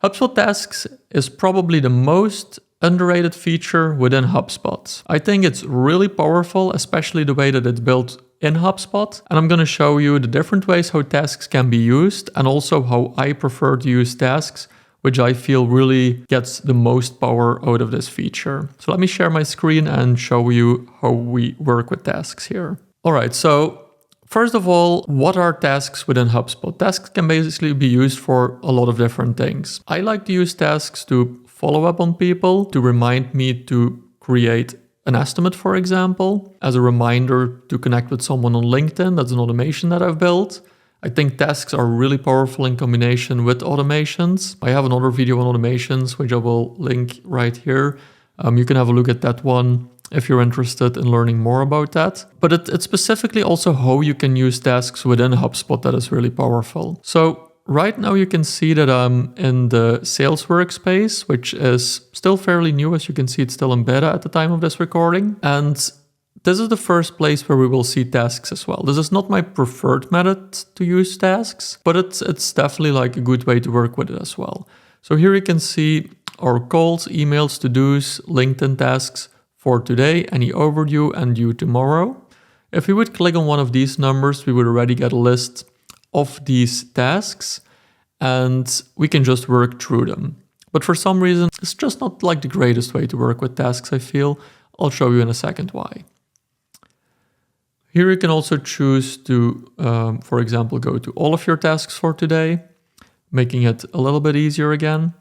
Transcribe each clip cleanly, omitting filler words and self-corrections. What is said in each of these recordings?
HubSpot Tasks is probably the most underrated feature within HubSpot. I think it's really powerful, especially the way that it's built in HubSpot. And I'm going to show you the different ways how tasks can be used and also how I prefer to use tasks, which I feel really gets the most power out of this feature. So let me share my screen and show you how we work with tasks here. All right, so first of all, what are tasks within HubSpot? Tasks can basically be used for a lot of different things. I like to use tasks to follow up on people, to remind me to create an estimate, for example, as a reminder to connect with someone on LinkedIn. That's an automation that I've built. I think tasks are really powerful in combination with automations. I have another video on automations, which I will link right here. You can have a look at that one if you're interested in learning more about that. But it's specifically also how you can use tasks within HubSpot that is really powerful. So right now you can see that I'm in the sales workspace, which is still fairly new. As you can see, it's still in beta at the time of this recording. And this is the first place where we will see tasks as well. This is not my preferred method to use tasks, but it's definitely like a good way to work with it as well. So here you can see our calls, emails, to-dos, LinkedIn tasks for today, any overdue and due tomorrow. If we would click on one of these numbers, we would already get a list of these tasks and we can just work through them. But for some reason, it's just not like the greatest way to work with tasks, I feel. I'll show you in a second why. Here you can also choose to, for example, go to all of your tasks for today, making it a little bit easier again.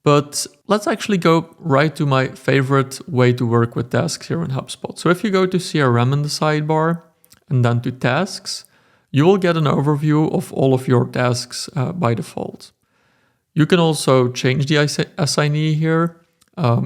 But let's actually go right to my favorite way to work with tasks here in HubSpot. So if you go to CRM in the sidebar and then to tasks, you will get an overview of all of your tasks by default. You can also change the assignee here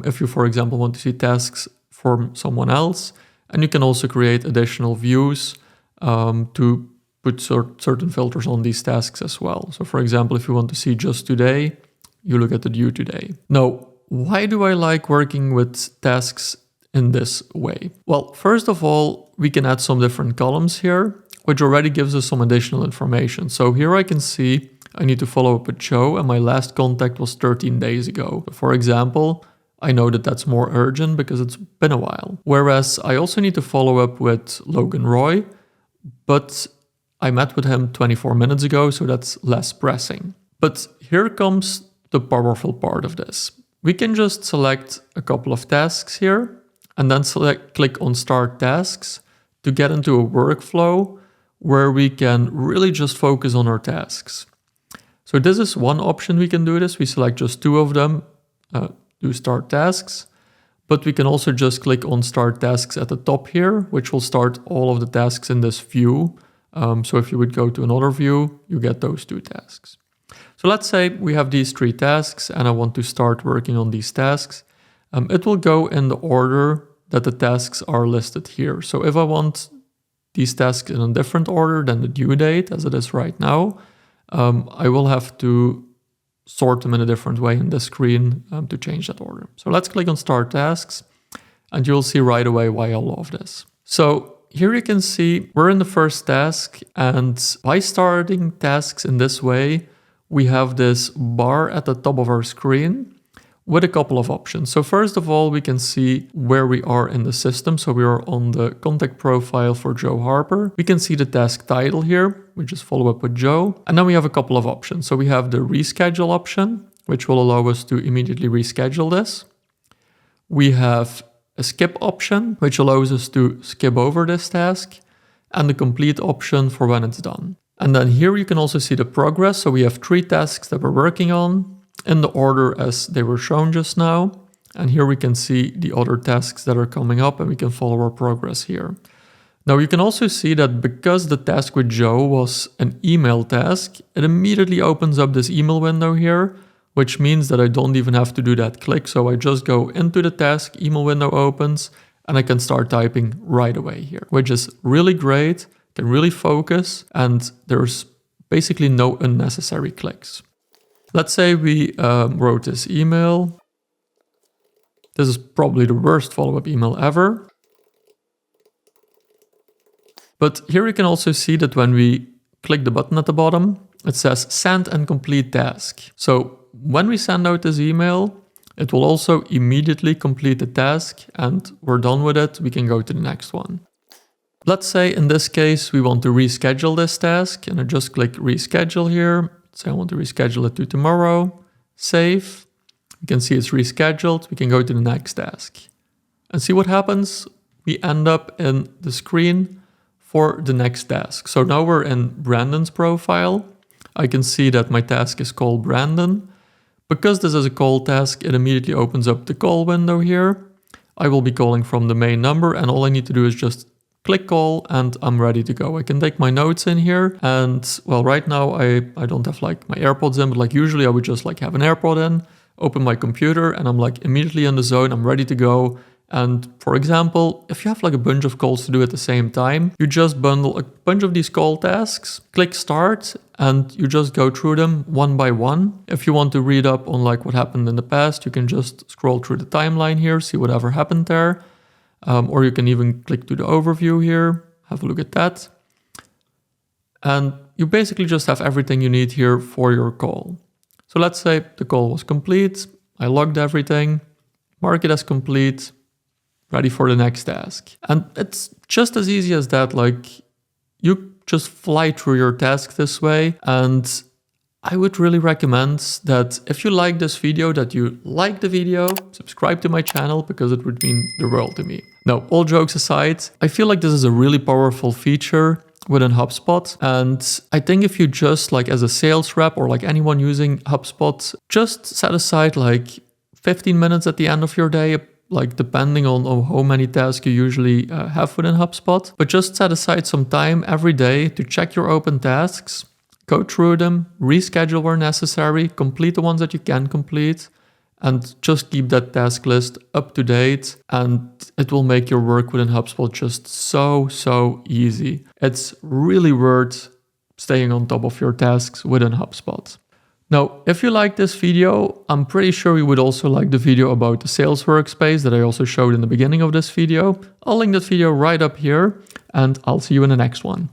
if you, for example, want to see tasks from someone else. And you can also create additional views to put certain filters on these tasks as well. So for example, if you want to see just today, you look at the due today. Now, why do I like working with tasks in this way? Well, first of all, we can add some different columns here, which already gives us some additional information. So here I can see I need to follow up with Joe and my last contact was 13 days ago. For example, I know that that's more urgent because it's been a while. Whereas I also need to follow up with Logan Roy, but I met with him 24 minutes ago, so that's less pressing. But here comes the powerful part of this. We can just select a couple of tasks here and then click on Start Tasks to get into a workflow where we can really just focus on our tasks. So this is one option we can do this. We select just two of them, do Start Tasks, but we can also just click on Start Tasks at the top here, which will start all of the tasks in this view. So if you would go to another view, you get those two tasks. So let's say we have these three tasks and I want to start working on these tasks. It will go in the order that the tasks are listed here. So if I want these tasks in a different order than the due date, as it is right now, I will have to sort them in a different way in the screen to change that order. So let's click on Start Tasks and you'll see right away why I love this. So here you can see we're in the first task, and by starting tasks in this way, we have this bar at the top of our screen with a couple of options. So first of all, we can see where we are in the system. So we are on the contact profile for Joe Harper. We can see the task title here, which is follow up with Joe. And then we have a couple of options. So we have the reschedule option, which will allow us to immediately reschedule this. We have a skip option, which allows us to skip over this task, and the complete option for when it's done. And then here you can also see the progress. So we have 3 tasks that we're working on in the order as they were shown just now. And here we can see the other tasks that are coming up and we can follow our progress here. Now you can also see that because the task with Joe was an email task, it immediately opens up this email window here, which means that I don't even have to do that click. So I just go into the task, email window opens, and I can start typing right away here, which is really great. Can really focus, and there's basically no unnecessary clicks. Let's say we wrote this email. This is probably the worst follow-up email ever. But here you can also see that when we click the button at the bottom, it says send and complete task. So when we send out this email, it will also immediately complete the task and we're done with it. We can go to the next one. Let's say in this case, we want to reschedule this task, and I just click reschedule here. So I want to reschedule it to tomorrow, save. You can see it's rescheduled. We can go to the next task and see what happens. We end up in the screen for the next task. So now we're in Brandon's profile. I can see that my task is called Brandon. Because this is a call task, it immediately opens up the call window here. I will be calling from the main number, and all I need to do is just click call and I'm ready to go. I can take my notes in here, and well, right now I don't have like my AirPods in, but like usually I would just like have an AirPod in, open my computer, and I'm like immediately in the zone, I'm ready to go. And for example, if you have like a bunch of calls to do at the same time, you just bundle a bunch of these call tasks, click start, and you just go through them one by one. If you want to read up on like what happened in the past, you can just scroll through the timeline here, see whatever happened there. Or you can even click to the overview here, have a look at that. And you basically just have everything you need here for your call. So let's say the call was complete. I logged everything, mark it as complete, ready for the next task. And it's just as easy as that. Like you just fly through your task this way. And I would really recommend that if you like this video, that you like the video, subscribe to my channel, because it would mean the world to me. Now, all jokes aside, I feel like this is a really powerful feature within HubSpot. And I think if you just like as a sales rep or like anyone using HubSpot, just set aside like 15 minutes at the end of your day, like depending on how many tasks you usually have within HubSpot. But just set aside some time every day to check your open tasks, go through them, reschedule where necessary, complete the ones that you can complete, and just keep that task list up to date. And it will make your work within HubSpot just so easy. It's really worth staying on top of your tasks within HubSpot. Now, if you like this video, I'm pretty sure you would also like the video about the sales workspace that I also showed in the beginning of this video. I'll link that video right up here, and I'll see you in the next one.